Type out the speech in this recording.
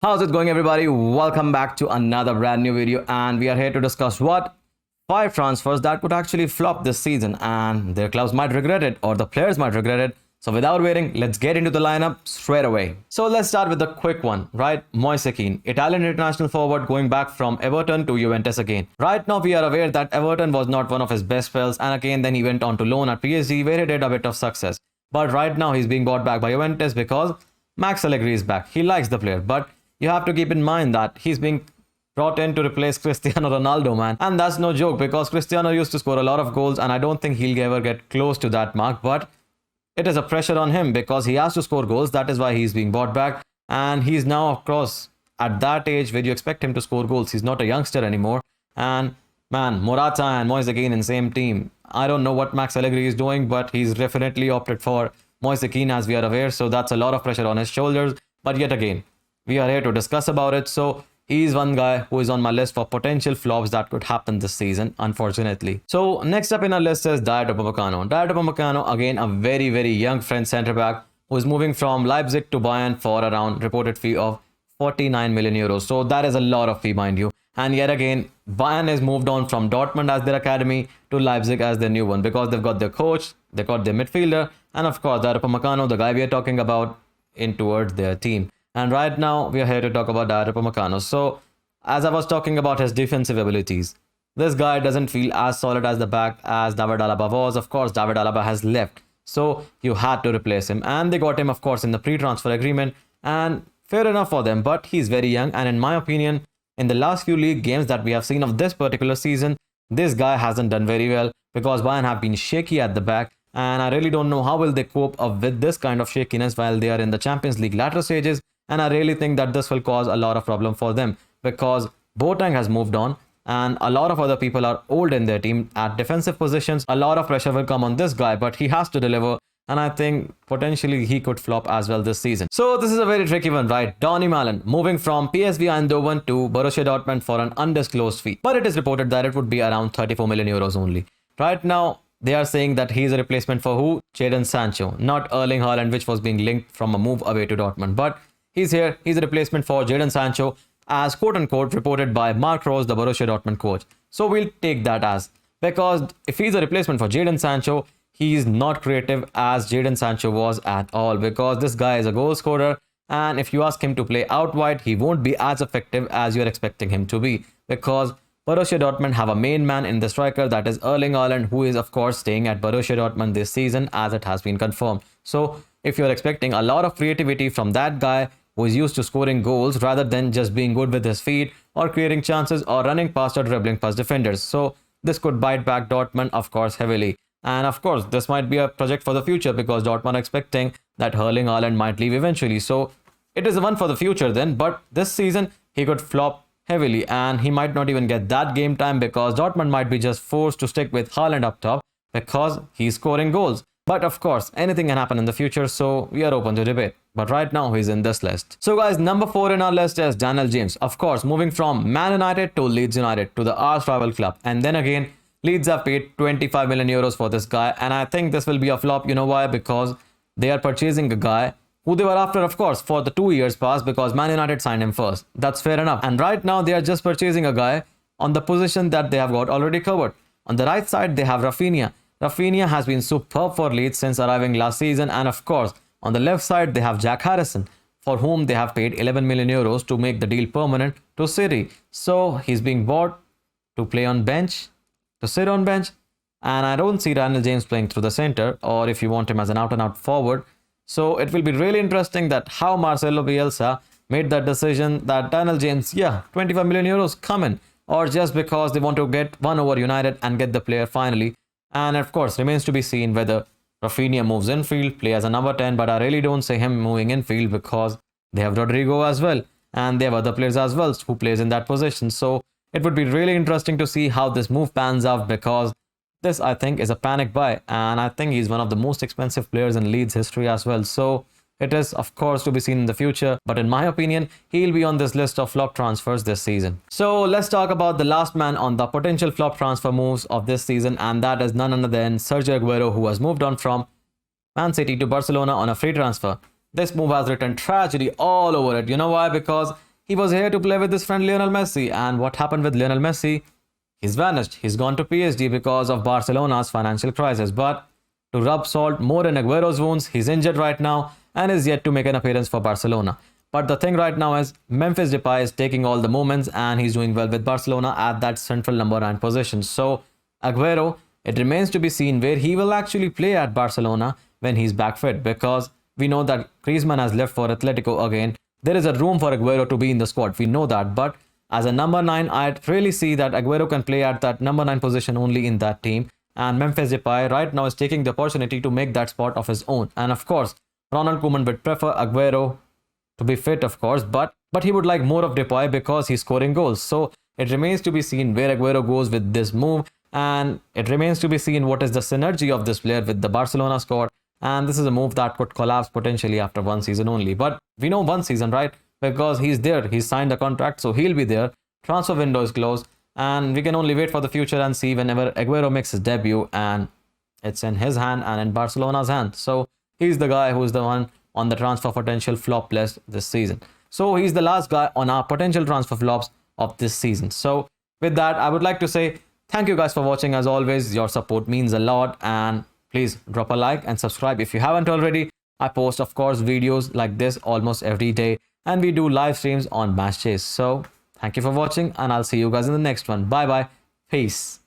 How's it going, everybody? Welcome back to another brand new video, and we are here to discuss what 5 transfers that could actually flop this season, and their clubs might regret it or the players might regret it. So without waiting, let's get into the lineup straight away. So let's start with the quick one, right? Moise, Kean, Italian international forward going back from Everton to Juventus again. Right now, we are aware that Everton was not one of his best spells, and again, then he went on to loan at PSG where he did a bit of success. But right now, he's being bought back by Juventus because Max Allegri is back. He likes the player, but you have to keep in mind that he's being brought in to replace Cristiano Ronaldo, man. And that's no joke because Cristiano used to score a lot of goals, and I don't think he'll ever get close to that mark. But it is a pressure on him because he has to score goals. That is why he's being bought back. And he's now, of course, at that age where you expect him to score goals. He's not a youngster anymore. And man, Morata and Moise again in same team. I don't know what Max Allegri is doing, but he's definitely opted for Moise Kean, as we are aware. So that's a lot of pressure on his shoulders. But yet again, we are here to discuss about it. So he's one guy who is on my list for potential flops that could happen this season, unfortunately. So next up in our list is Dayout Upamecano. Dayout Upamecano, again, a very, very young French centre-back who is moving from Leipzig to Bayern for around reported fee of 49 million euros. So that is a lot of fee, mind you. And yet again, Bayern has moved on from Dortmund as their academy to Leipzig as their new one because they've got their coach, they got their midfielder, and of course, Dayout Upamecano, the guy we are talking about, in towards their team. And right now, we are here to talk about Dayout Upamecano. So, as I was talking about his defensive abilities, this guy doesn't feel as solid as the back as David Alaba was. Of course, David Alaba has left. So, you had to replace him. And they got him, of course, in the pre-transfer agreement. And fair enough for them. But he's very young. And in my opinion, in the last few league games that we have seen of this particular season, this guy hasn't done very well because Bayern have been shaky at the back. And I really don't know how will they cope up with this kind of shakiness while they are in the Champions League latter stages. And I really think that this will cause a lot of problem for them because Boateng has moved on and a lot of other people are old in their team at defensive positions. A lot of pressure will come on this guy, but he has to deliver. And I think potentially he could flop as well this season. So this is a very tricky one, right? Donnie Malin moving from PSV Eindhoven to Borussia Dortmund for an undisclosed fee. But it is reported that it would be around 34 million euros only. Right now, they are saying that he's a replacement for who? Jadon Sancho, not Erling Haaland, which was being linked from a move away to Dortmund. But he's here. He's a replacement for Jadon Sancho, as quote-unquote reported by Mark Rose, the Borussia Dortmund coach. So we'll take that as, because if he's a replacement for Jadon Sancho, he's not creative as Jadon Sancho was at all, because this guy is a goal scorer, and if you ask him to play out wide, he won't be as effective as you're expecting him to be, because Borussia Dortmund have a main man in the striker, that is Erling Haaland, who is of course staying at Borussia Dortmund this season as it has been confirmed. So if you're expecting a lot of creativity from that guy who is used to scoring goals rather than just being good with his feet or creating chances or running past or dribbling past defenders, so this could bite back Dortmund, of course, heavily. And of course, this might be a project for the future because Dortmund are expecting that Erling Haaland might leave eventually. So it is one for the future then, but this season he could flop heavily and he might not even get that game time because Dortmund might be just forced to stick with Haaland up top because he's scoring goals. But of course, anything can happen in the future, so we are open to debate. But right now, he's in this list. So guys, number 4 in our list is Daniel James. Of course, moving from Man United to Leeds United to the arch-rival club. And then again, Leeds have paid 25 million euros for this guy. And I think this will be a flop. You know why? Because they are purchasing a guy who they were after, of course, for the 2 years past because Man United signed him first. That's fair enough. And right now, they are just purchasing a guy on the position that they have got already covered. On the right side, they have Rafinha. Rafinha has been superb for Leeds since arriving last season, and of course, on the left side, they have Jack Harrison, for whom they have paid 11 million euros to make the deal permanent to City. So he's being bought to play on bench, to sit on bench, and I don't see Daniel James playing through the center, or if you want him as an out-and-out forward. So it will be really interesting that how Marcelo Bielsa made that decision that Daniel James, 25 million euros come in, or just because they want to get one over United and get the player finally. And of course, remains to be seen whether Rafinha moves infield, play as a number 10, but I really don't see him moving infield because they have Rodrigo as well, and they have other players as well who plays in that position. So it would be really interesting to see how this move pans out because this, I think, is a panic buy, and I think he's one of the most expensive players in Leeds history as well. So it is, of course, to be seen in the future, but in my opinion, he'll be on this list of flop transfers this season. So let's talk about the last man on the potential flop transfer moves of this season, and that is none other than Sergio Aguero, who has moved on from Man City to Barcelona on a free transfer. This move has written tragedy all over it. You know why? Because He was here to play with his friend Lionel Messi. And what happened with Lionel Messi? He's vanished. He's gone to PSG because of Barcelona's financial crisis. But to rub salt more in Aguero's wounds, he's injured right now and is yet to make an appearance for Barcelona. But the thing right now is Memphis Depay is taking all the moments and he's doing well with Barcelona at that central number 9 position. So Aguero, it remains to be seen where he will actually play at Barcelona when he's back fit, because we know that Griezmann has left for Atletico again. There is a room for Aguero to be in the squad. We know that. But as a number 9, I'd really see that Aguero can play at that number 9 position only in that team. And Memphis Depay right now is taking the opportunity to make that spot of his own. And of course, Ronald Koeman would prefer Aguero to be fit, of course, but he would like more of Depay because he's scoring goals. So it remains to be seen where Aguero goes with this move. And it remains to be seen what is the synergy of this player with the Barcelona squad. And this is a move that could collapse potentially after one season only. But we know one season, right? Because he's there. He's signed the contract, so he'll be there. Transfer window is closed. And we can only wait for the future and see whenever Aguero makes his debut. And it's in his hand and in Barcelona's hand. So he's the guy who's the one on the transfer potential flop list this season. So he's the last guy on our potential transfer flops of this season. So with that, I would like to say thank you guys for watching. As always, your support means a lot. And please drop a like and subscribe if you haven't already. I post, of course, videos like this almost every day. And we do live streams on Match Chase. So thank you for watching and I'll see you guys in the next one. Bye bye. Peace.